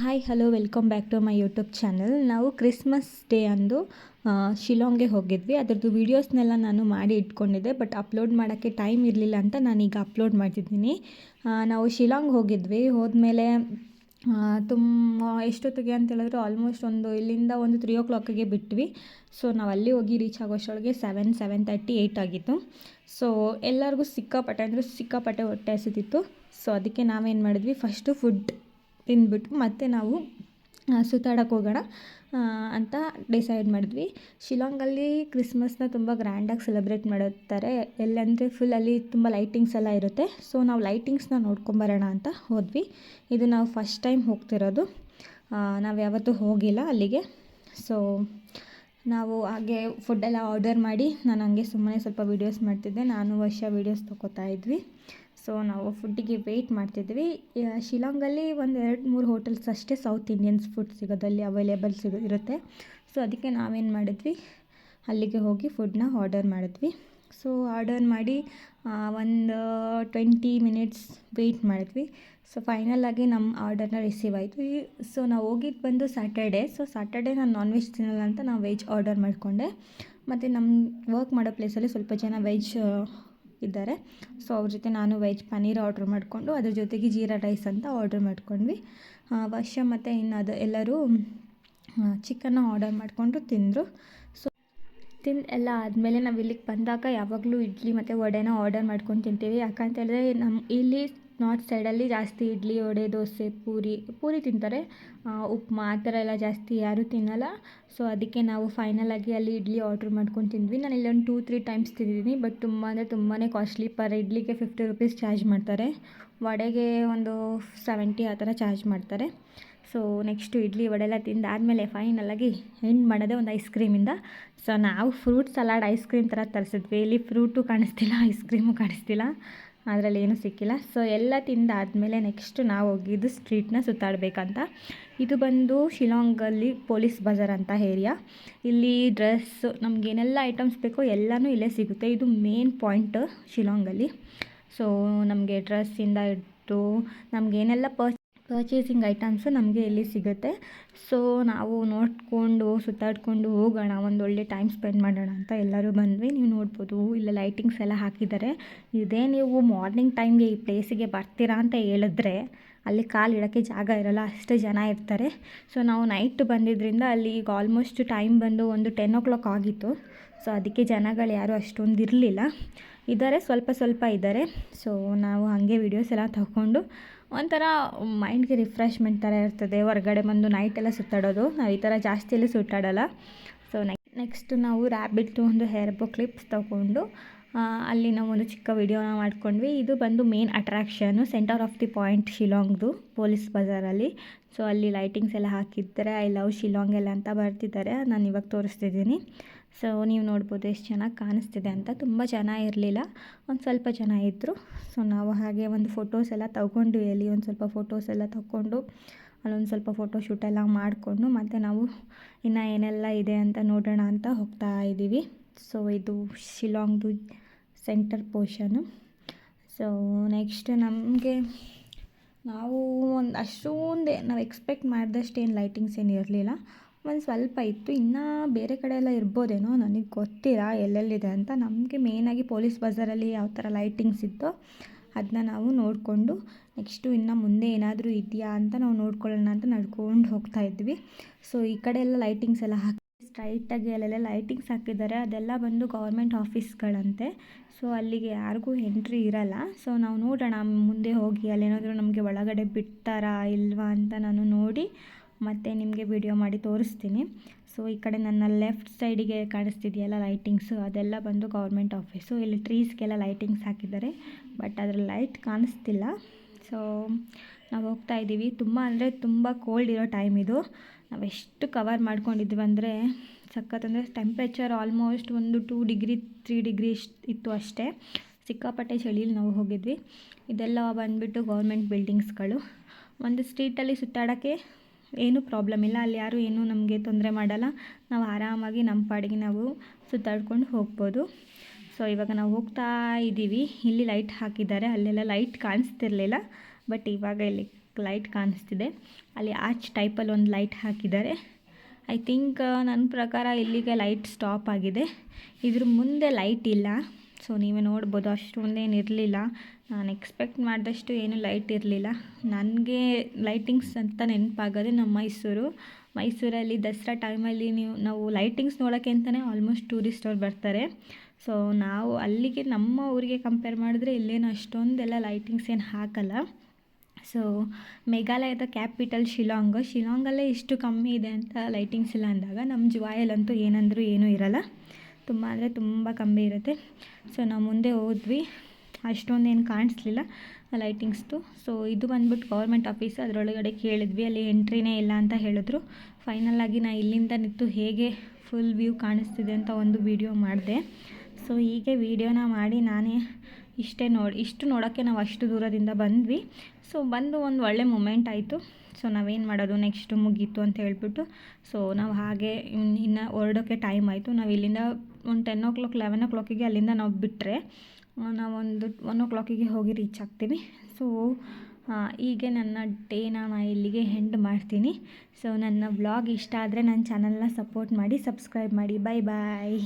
Hi hello welcome back to my YouTube channel. ನಾವು Christmas day ಅಂದು ಶಿಲಾಂಗ್ಗೆ ಹೋಗಿದ್ವಿ. ಅದರದ್ದು ವೀಡಿಯೋಸ್ನೆಲ್ಲ ನಾನು ಮಾಡಿ ಇಟ್ಕೊಂಡಿದ್ದೆ, ಬಟ್ ಅಪ್ಲೋಡ್ ಮಾಡೋಕ್ಕೆ ಟೈಮ್ ಇರಲಿಲ್ಲ ಅಂತ ನಾನೀಗ ಅಪ್ಲೋಡ್ ಮಾಡ್ತಿದ್ದೀನಿ. ನಾವು ಶಿಲಾಂಗ್ ಹೋಗಿದ್ವಿ. ಹೋದ್ಮೇಲೆ ತುಂಬ ಎಷ್ಟೊತ್ತಿಗೆ ಅಂತ ಹೇಳಿದ್ರೆ ಆಲ್ಮೋಸ್ಟ್ ಇಲ್ಲಿಂದ 3 o'clock ಬಿಟ್ವಿ. ಸೊ ನಾವು ಅಲ್ಲಿ ಹೋಗಿ ರೀಚ್ ಆಗೋಷ್ಟೊಳಗೆ 7:30 8 ಆಗಿತ್ತು. ಸೊ ಎಲ್ಲರಿಗೂ ಸಿಕ್ಕಾಪಟ್ಟೆ ಹೊಟ್ಟೆ ಹಸಿತಿತ್ತು. ಸೊ ಅದಕ್ಕೆ ನಾವೇನು ಮಾಡಿದ್ವಿ, ಫಸ್ಟು ಫುಡ್ ತಿಂದ್ಬಿಟ್ಟು ಮತ್ತೆ ನಾವು ಸುತ್ತಾಡಕ್ಕೆ ಹೋಗೋಣ ಅಂತ ಡಿಸೈಡ್ ಮಾಡಿದ್ವಿ. ಶಿಲಾಂಗಲ್ಲಿ ಕ್ರಿಸ್ಮಸ್ನ ತುಂಬ ಗ್ರ್ಯಾಂಡಾಗಿ ಸೆಲೆಬ್ರೇಟ್ ಮಾಡುತ್ತಾರೆ. ಎಲ್ಲಂದರೆ ಫುಲ್ ಅಲ್ಲಿ ತುಂಬ ಲೈಟಿಂಗ್ಸ್ ಎಲ್ಲ ಇರುತ್ತೆ. ಸೊ ನಾವು ಲೈಟಿಂಗ್ಸ್ನ ನೋಡ್ಕೊಂಬರೋಣ ಅಂತ ಹೋದ್ವಿ. ಇದು ನಾವು ಫಸ್ಟ್ ಟೈಮ್ ಹೋಗ್ತಿರೋದು, ನಾವು ಯಾವತ್ತೂ ಹೋಗಿಲ್ಲ ಅಲ್ಲಿಗೆ. ಸೊ ನಾವು ಹಾಗೆ ಫುಡ್ಡೆಲ್ಲ ಆರ್ಡರ್ ಮಾಡಿ ನಾನು ಹಂಗೆ ಸುಮ್ಮನೆ ಸ್ವಲ್ಪ ವೀಡಿಯೋಸ್ ಮಾಡ್ತಿದ್ದೆ. ನಾನು ವೀಡಿಯೋಸ್ ತೊಗೋತಾ ಇದ್ವಿ. ಸೊ ನಾವು ಫುಡ್ಡಿಗೆ ವೆಯ್ಟ್ ಮಾಡ್ತಿದ್ವಿ. ಶಿಲಾಂಗಲ್ಲಿ 1-2-3 ಹೋಟೆಲ್ಸ್ ಅಷ್ಟೇ ಸೌತ್ ಇಂಡಿಯನ್ಸ್ ಫುಡ್ ಸಿಗೋದಲ್ಲಿ ಅವೈಲೇಬಲ್ ಇರುತ್ತೆ. ಸೊ ಅದಕ್ಕೆ ನಾವೇನು ಮಾಡಿದ್ವಿ, ಅಲ್ಲಿಗೆ ಹೋಗಿ ಫುಡ್ನ ಆರ್ಡರ್ ಮಾಡಿದ್ವಿ. ಸೊ ಆರ್ಡರ್ ಮಾಡಿ 20 ಮಿನಿಟ್ಸ್ ವೆಯ್ಟ್ ಮಾಡಿದ್ವಿ. ಸೊ ಫೈನಲಾಗಿ ನಮ್ಮ ಆರ್ಡರ್ನ ರಿಸೀವ್ ಆಯಿತು. ಸೊ ನಾವು ಹೋಗಿದ್ದು ಬಂದು ಸ್ಯಾಟರ್ಡೇ. ಸೊ ಸ್ಯಾಟರ್ಡೇ ನಾನು ನಾನ್ ವೆಜ್ ತಿನ್ನಲ್ಲ ಅಂತ ನಾವು ವೆಜ್ ಆರ್ಡರ್ ಮಾಡಿಕೊಂಡೆ. ಮತ್ತು ನಮ್ಮ ವರ್ಕ್ ಮಾಡೋ ಪ್ಲೇಸಲ್ಲಿ ಸ್ವಲ್ಪ ಜನ ವೆಜ್ ಇದ್ದಾರೆ. ಸೊ ಅವ್ರ ಜೊತೆ ನಾನು ವೆಜ್ ಪನ್ನೀರ್ ಆರ್ಡ್ರ್ ಮಾಡಿಕೊಂಡು ಅದ್ರ ಜೊತೆಗೆ ಜೀರಾ ರೈಸ್ ಅಂತ ಆರ್ಡ್ರ್ ಮಾಡ್ಕೊಂಡ್ವಿ. ಮತ್ತು ಎಲ್ಲರೂ ಚಿಕನ್ನ ಆರ್ಡರ್ ಮಾಡಿಕೊಂಡು ತಿಂದರು. ಸೊ ತಿಂದು ಎಲ್ಲ ಆದಮೇಲೆ ನಾವು ಇಲ್ಲಿಗೆ ಬಂದಾಗ ಯಾವಾಗಲೂ ಇಡ್ಲಿ ಮತ್ತು ವಡೆನ ಆರ್ಡರ್ ಮಾಡ್ಕೊಂಡು ತಿಂತೀವಿ. ಯಾಕಂತ ಹೇಳಿದ್ರೆ ನಮ್ಮ ಇಲ್ಲಿ ನಾರ್ತ್ ಸೈಡಲ್ಲಿ ಜಾಸ್ತಿ ಇಡ್ಲಿ, ವಡೆ, ದೋಸೆ, ಪೂರಿ ತಿಂತಾರೆ. ಉಪ್ಮಾ ಆ ಥರ ಎಲ್ಲ ಜಾಸ್ತಿ ಯಾರೂ ತಿನ್ನಲ್ಲ. ಸೊ ಅದಕ್ಕೆ ನಾವು ಫೈನಲಾಗಿ ಅಲ್ಲಿ ಇಡ್ಲಿ ಆರ್ಡ್ರ್ ಮಾಡ್ಕೊಂಡು ತಿಂದ್ವಿ. ನಾನು ಇಲ್ಲಿ 2-3 ಟೈಮ್ಸ್ ತಿಂದಿದ್ದೀನಿ, ಬಟ್ ತುಂಬ ಅಂದರೆ ತುಂಬಾ ಕಾಸ್ಟ್ಲಿ. ಪರ್ ಇಡ್ಲಿಗೆ 50 ರೂಪೀಸ್ ಚಾರ್ಜ್ ಮಾಡ್ತಾರೆ. ವಡೆಗೆ 70 ಆ ಥರ ಚಾರ್ಜ್ ಮಾಡ್ತಾರೆ. ಸೊ ನೆಕ್ಸ್ಟು ಇಡ್ಲಿ ವಡೆ ಎಲ್ಲ ತಿಂದಾದಮೇಲೆ ಫೈನಲಾಗಿ ಎಂಡ್ ಮಾಡೋದೇ ಒಂದು ಐಸ್ ಕ್ರೀಮಿಂದ. ಸೊ ನಾವು ಫ್ರೂಟ್ ಸಲಾಡ್ ಐಸ್ ಕ್ರೀಮ್ ಥರ ತರಿಸಿದ್ವಿ. ಇಲ್ಲಿ ಫ್ರೂಟು ಕಾಣಿಸ್ತಿಲ್ಲ, ಐಸ್ ಕ್ರೀಮು ಕಾಣಿಸ್ತಿಲ್ಲ, ಅದರಲ್ಲಿ ಏನೂ ಸಿಕ್ಕಿಲ್ಲ. ಸೊ ಎಲ್ಲ ತಿಂದಾದಮೇಲೆ ನೆಕ್ಸ್ಟು ನಾವು ಹೋಗಿದ್ದು ಸ್ಟ್ರೀಟ್ನ ಸುತ್ತಾಡಬೇಕಂತ. ಇದು ಬಂದು ಶಿಲಾಂಗಲ್ಲಿ ಪೊಲೀಸ್ ಬಜಾರ್ ಅಂತ ಏರಿಯಾ. ಇಲ್ಲಿ ಡ್ರೆಸ್ಸು ನಮಗೇನೆಲ್ಲ ಐಟಮ್ಸ್ ಬೇಕೋ ಎಲ್ಲನೂ ಇಲ್ಲೇ ಸಿಗುತ್ತೆ. ಇದು ಮೇನ್ ಪಾಯಿಂಟ್ ಶಿಲಾಂಗಲ್ಲಿ. ಸೊ ನಮಗೆ ಡ್ರೆಸ್ಸಿಂದ ಇಟ್ಟು ನಮಗೇನೆಲ್ಲ ಪರ್ಚೇಸಿಂಗ್ ಐಟಮ್ಸು ನಮಗೆ ಇಲ್ಲಿ ಸಿಗುತ್ತೆ. ಸೊ ನಾವು ನೋಡಿಕೊಂಡು ಸುತ್ತಾಡಿಕೊಂಡು ಹೋಗೋಣ, ಒಳ್ಳೆ ಟೈಮ್ ಸ್ಪೆಂಡ್ ಮಾಡೋಣ ಅಂತ ಎಲ್ಲರೂ ಬಂದ್ವಿ. ನೀವು ನೋಡ್ಬೋದು ಇಲ್ಲ ಲೈಟಿಂಗ್ಸ್ ಎಲ್ಲ ಹಾಕಿದ್ದಾರೆ. ಇದೇ ನೀವು ಮಾರ್ನಿಂಗ್ ಟೈಮ್ಗೆ ಈ ಪ್ಲೇಸಿಗೆ ಬರ್ತೀರಾ ಅಂತ ಹೇಳಿದ್ರೆ ಅಲ್ಲಿ ಕಾಲು ಇಡೋಕ್ಕೆ ಜಾಗ ಇರೋಲ್ಲ, ಅಷ್ಟು ಜನ ಇರ್ತಾರೆ. ಸೊ ನಾವು ನೈಟ್ ಬಂದಿದ್ದರಿಂದ ಅಲ್ಲಿ ಈಗ ಆಲ್ಮೋಸ್ಟ್ ಟೈಮ್ ಬಂದು 10 o'clock ಆಗಿತ್ತು. ಸೊ ಅದಕ್ಕೆ ಜನಗಳು ಯಾರೂ ಅಷ್ಟೊಂದು ಇರಲಿಲ್ಲ. ಇದ್ದಾರೆ, ಸ್ವಲ್ಪ ಇದ್ದಾರೆ. ಸೊ ನಾವು ಹಾಗೆ ವೀಡಿಯೋಸ್ ಎಲ್ಲ ತಗೊಂಡು ಒಂಥರ ಮೈಂಡ್ಗೆ ರಿಫ್ರೆಶ್ಮೆಂಟ್ ಥರ ಇರ್ತದೆ. ಹೊರಗಡೆ ಬಂದು ನೈಟೆಲ್ಲ ಸುತ್ತಾಡೋದು, ನಾವು ಈ ಥರ ಜಾಸ್ತಿ ಎಲ್ಲ ಸುತ್ತಾಡೋಲ್ಲ. ಸೊ ನೆಕ್ಸ್ಟ್ ನಾವು ರ್ಯಾಬಿಟ್ ಒಂದು ಹೇರ್ ಬೋ ಕ್ಲಿಪ್ಸ್ ತೊಗೊಂಡು ಅಲ್ಲಿ ನಾವು ಒಂದು ಚಿಕ್ಕ ವಿಡಿಯೋನ ಮಾಡ್ಕೊಂಡ್ವಿ. ಇದು ಬಂದು main attraction, centre of the point ಶಿಲಾಂಗ್ದು ಪೊಲೀಸ್ ಬಜಾರಲ್ಲಿ. ಸೊ ಅಲ್ಲಿ ಲೈಟಿಂಗ್ಸ್ ಎಲ್ಲ ಹಾಕಿದ್ದಾರೆ, ಐ ಲವ್ ಶಿಲಾಂಗ್ ಎಲ್ಲ ಅಂತ ಬರ್ತಿದ್ದಾರೆ. ನಾನು ಇವಾಗ ತೋರಿಸ್ತಿದ್ದೀನಿ. ಸೊ ನೀವು ನೋಡ್ಬೋದು ಎಷ್ಟು ಚೆನ್ನಾಗಿ ಕಾಣಿಸ್ತಿದೆ ಅಂತ. ತುಂಬ ಜನ ಇರಲಿಲ್ಲ, ಒಂದು ಸ್ವಲ್ಪ ಜನ ಇದ್ದರು. ಸೊ ನಾವು ಹಾಗೆ ಒಂದು ಫೋಟೋಸ್ ಎಲ್ಲ ತೊಗೊಂಡ್ವಿ. ಅಲ್ಲಿ ಒಂದು ಸ್ವಲ್ಪ ಫೋಟೋಸ್ ಎಲ್ಲ ತೊಗೊಂಡು ಅಲ್ಲೊಂದು ಸ್ವಲ್ಪ ಫೋಟೋ ಶೂಟೆಲ್ಲ ಮಾಡಿಕೊಂಡು ಮತ್ತು ನಾವು ಇನ್ನು ಏನೆಲ್ಲ ಇದೆ ಅಂತ ನೋಡೋಣ ಅಂತ ಹೋಗ್ತಾ ಇದ್ದೀವಿ. ಸೊ ಇದು ಶಿಲಾಂಗ್ದು ಸೆಂಟರ್ ಪೋರ್ಷನು. ಸೊ ನೆಕ್ಸ್ಟ್ ನಮಗೆ ನಾವು ನಾವು ಎಕ್ಸ್ಪೆಕ್ಟ್ ಮಾಡಿದಷ್ಟು ಏನು ಲೈಟಿಂಗ್ಸ್ ಏನು ಇರಲಿಲ್ಲ, ಒಂದು ಸ್ವಲ್ಪ ಇತ್ತು. ಇನ್ನು ಬೇರೆ ಕಡೆ ಎಲ್ಲ ಇರ್ಬೋದೇನೋ, ನನಗೆ ಗೊತ್ತಿಲ್ಲ ಎಲ್ಲೆಲ್ಲಿದೆ ಅಂತ. ನಮಗೆ ಮೇಯ್ನಾಗಿ ಪೊಲೀಸ್ ಬಜಾರಲ್ಲಿ ಯಾವ ಥರ ಲೈಟಿಂಗ್ಸ್ ಇತ್ತೋ ಅದನ್ನ ನಾವು ನೋಡಿಕೊಂಡು ನೆಕ್ಸ್ಟು ಇನ್ನು ಮುಂದೆ ಏನಾದರೂ ಇದೆಯಾ ಅಂತ ನಾವು ನೋಡ್ಕೊಳ್ಳೋಣ ಅಂತ ನಡ್ಕೊಂಡು ಹೋಗ್ತಾ ಇದ್ವಿ. ಸೊ ಈ ಕಡೆ ಎಲ್ಲ ಲೈಟಿಂಗ್ಸ್ ಎಲ್ಲ ಹಾಕಿ ಸ್ಟ್ರೈಟಾಗಿ ಅಲ್ಲೆಲ್ಲ ಲೈಟಿಂಗ್ಸ್ ಹಾಕಿದ್ದಾರೆ. ಅದೆಲ್ಲ ಬಂದು ಗೌರ್ಮೆಂಟ್ ಆಫೀಸ್ಗಳಂತೆ. ಸೊ ಅಲ್ಲಿಗೆ ಯಾರಿಗೂ ಎಂಟ್ರಿ ಇರಲ್ಲ. ಸೊ ನಾವು ನೋಡೋಣ ಮುಂದೆ ಹೋಗಿ ಅಲ್ಲೇನಾದರೂ ನಮಗೆ ಒಳಗಡೆ ಬಿಡ್ತಾರಾ ಇಲ್ವಾ ಅಂತ ನಾನು ನೋಡಿ ಮತ್ತು ನಿಮಗೆ ವಿಡಿಯೋ ಮಾಡಿ ತೋರಿಸ್ತೀನಿ. ಸೊ ಈ ಕಡೆ ನನ್ನ ಲೆಫ್ಟ್ ಸೈಡಿಗೆ ಕಾಣಿಸ್ತಿದೆಯಲ್ಲ ಲೈಟಿಂಗ್ಸು, ಅದೆಲ್ಲ ಬಂದು ಗೌರ್ಮೆಂಟ್ ಆಫೀಸು. ಇಲ್ಲಿ ಟ್ರೀಸ್ಗೆಲ್ಲ ಲೈಟಿಂಗ್ಸ್ ಹಾಕಿದ್ದಾರೆ, ಬಟ್ ಅದ್ರ ಲೈಟ್ ಕಾಣಿಸ್ತಿಲ್ಲ. ಸೊ ನಾವು ಹೋಗ್ತಾ ಇದ್ದೀವಿ. ತುಂಬ ಕೋಲ್ಡ್ ಇರೋ ಟೈಮ್ ಇದು. ನಾವು ಎಷ್ಟು ಕವರ್ ಮಾಡ್ಕೊಂಡಿದ್ವಿ ಅಂದರೆ ಸಖತ್ತಂದರೆ ಟೆಂಪ್ರೇಚರ್ ಆಲ್ಮೋಸ್ಟ್ 2 ಡಿಗ್ರಿ 3 ಡಿಗ್ರಿ ಇತ್ತು ಅಷ್ಟೇ. ಸಿಕ್ಕಾಪಟ್ಟೆ ಚಳಿಲಿ ನಾವು ಹೋಗಿದ್ವಿ. ಇದೆಲ್ಲ ಬಂದುಬಿಟ್ಟು ಗೌರ್ಮೆಂಟ್ ಬಿಲ್ಡಿಂಗ್ಸ್ಗಳು. ಒಂದು ಸ್ಟ್ರೀಟಲ್ಲಿ ಸುತ್ತಾಡೋಕ್ಕೆ ಏನೂ ಪ್ರಾಬ್ಲಮ್ ಇಲ್ಲ, ಅಲ್ಲಿ ಯಾರೂ ಏನೂ ನಮಗೆ ತೊಂದರೆ ಮಾಡಲ್ಲ. ನಾವು ಆರಾಮಾಗಿ ನಮ್ಮ ಪಾಡಿಗೆ ನಾವು ಸುತ್ತಾಡ್ಕೊಂಡು ಹೋಗ್ಬೋದು. ಸೊ ಇವಾಗ ನಾವು ಹೋಗ್ತಾ ಇದ್ದೀವಿ. ಇಲ್ಲಿ ಲೈಟ್ ಹಾಕಿದ್ದಾರೆ, ಅಲ್ಲೆಲ್ಲ ಲೈಟ್ ಕಾಣಿಸ್ತಿರ್ಲಿಲ್ಲ, ಬಟ್ ಇವಾಗ ಇಲ್ಲಿ ಲೈಟ್ ಕಾಣಿಸ್ತಿದೆ. ಅಲ್ಲಿ ಆರ್ಚ್ ಟೈಪಲ್ಲಿ ಒಂದು ಲೈಟ್ ಹಾಕಿದ್ದಾರೆ. ಐ ಥಿಂಕ್ ನನ್ನ ಪ್ರಕಾರ ಇಲ್ಲಿಗೆ ಲೈಟ್ ಸ್ಟಾಪ್ ಆಗಿದೆ. ಇದ್ರ ಮುಂದೆ ಲೈಟ್ ಇಲ್ಲ. ಸೊ ನೀವೇ ನೋಡ್ಬೋದು, ಅಷ್ಟೊಂದೇನು ಇರಲಿಲ್ಲ. ನಾನು ಎಕ್ಸ್ಪೆಕ್ಟ್ ಮಾಡಿದಷ್ಟು ಏನು ಲೈಟ್ ಇರಲಿಲ್ಲ. ನನಗೆ ಲೈಟಿಂಗ್ಸ್ ಅಂತ ನೆನಪಾಗೋದೆ ನಮ್ಮ ಮೈಸೂರಲ್ಲಿ ದಸರಾ ಟೈಮಲ್ಲಿ ನಾವು ಲೈಟಿಂಗ್ಸ್ ನೋಡೋಕ್ಕೆ ಅಂತಲೇ ಆಲ್ಮೋಸ್ಟ್ ಟೂರಿಸ್ಟ್ ಅವ್ರು ಬರ್ತಾರೆ. ಸೊ ನಾವು ಅಲ್ಲಿಗೆ ನಮ್ಮ ಊರಿಗೆ ಕಂಪೇರ್ ಮಾಡಿದ್ರೆ ಇಲ್ಲೇನು ಅಷ್ಟೊಂದೆಲ್ಲ ಲೈಟಿಂಗ್ಸ್ ಏನು ಹಾಕಲ್ಲ. ಸೊ ಮೇಘಾಲಯದ ಕ್ಯಾಪಿಟಲ್ ಶಿಲಾಂಗಲ್ಲೇ ಇಷ್ಟು ಕಮ್ಮಿ ಇದೆ ಅಂತ ಲೈಟಿಂಗ್ಸ್ ಇಲ್ಲ ಅಂದಾಗ ನಮ್ಮ ಜುವಾಯಲ್ಲಂತೂ ಏನಂದರೂ ಏನೂ ಇರಲ್ಲ. ತುಂಬ ಅಂದರೆ ತುಂಬ ಕಮ್ಮಿ ಇರುತ್ತೆ. ಸೊ ನಾವು ಮುಂದೆ ಹೋದ್ವಿ, ಅಷ್ಟೊಂದೇನು ಕಾಣಿಸ್ಲಿಲ್ಲ ಲೈಟಿಂಗ್ಸ್ದು. ಸೊ ಇದು ಬಂದ್ಬಿಟ್ಟು ಗೌರ್ಮೆಂಟ್ ಆಫೀಸ್. ಅದರೊಳಗಡೆ ಕೇಳಿದ್ವಿ, ಅಲ್ಲಿ ಎಂಟ್ರಿನೇ ಇಲ್ಲ ಅಂತ ಹೇಳಿದ್ರು. ಫೈನಲಾಗಿ ನಾನು ಇಲ್ಲಿಂದ ನಿಂತು ಹೇಗೆ ಫುಲ್ ವ್ಯೂ ಕಾಣಿಸ್ತಿದೆ ಅಂತ ಒಂದು ವಿಡಿಯೋ ಮಾಡಿದೆ. ಸೊ ಹೀಗೆ ವಿಡಿಯೋನ ಮಾಡಿ ನಾನೇ ಇಷ್ಟು ನೋಡೋಕ್ಕೆ ನಾವು ಅಷ್ಟು ದೂರದಿಂದ ಬಂದ್ವಿ. ಸೊ ಬಂದು ಒಂದು ಒಳ್ಳೆ ಮೂಮೆಂಟ್ ಆಯಿತು. ಸೊ ನಾವೇನು ಮಾಡೋದು, ನೆಕ್ಸ್ಟು ಮುಗೀತು ಅಂತ ಹೇಳ್ಬಿಟ್ಟು ಸೊ ನಾವು ಹಾಗೆ ಇನ್ನು ಹೊರಡೋಕ್ಕೆ ಟೈಮ್ ಆಯಿತು. ನಾವು ಇಲ್ಲಿಂದ ಒಂದು 10 o'clock 11 o'clock ಅಲ್ಲಿಂದ ನಾವು ಬಿಟ್ಟರೆ ನಾವೊಂದು 1 o'clock ಹೋಗಿ ರೀಚ್ ಆಗ್ತೀವಿ. ಸೊ ಹೀಗೆ ನನ್ನ ಡೇನ ನಾನು ಇಲ್ಲಿಗೆ ಎಂಡ್ ಮಾಡ್ತೀನಿ. ಸೊ ನನ್ನ ವ್ಲಾಗ್ ಇಷ್ಟ ಆದರೆ ನನ್ನ ಚಾನಲ್ನ ಸಪೋರ್ಟ್ ಮಾಡಿ, ಸಬ್ಸ್ಕ್ರೈಬ್ ಮಾಡಿ. ಬಾಯ್ ಬಾಯ್.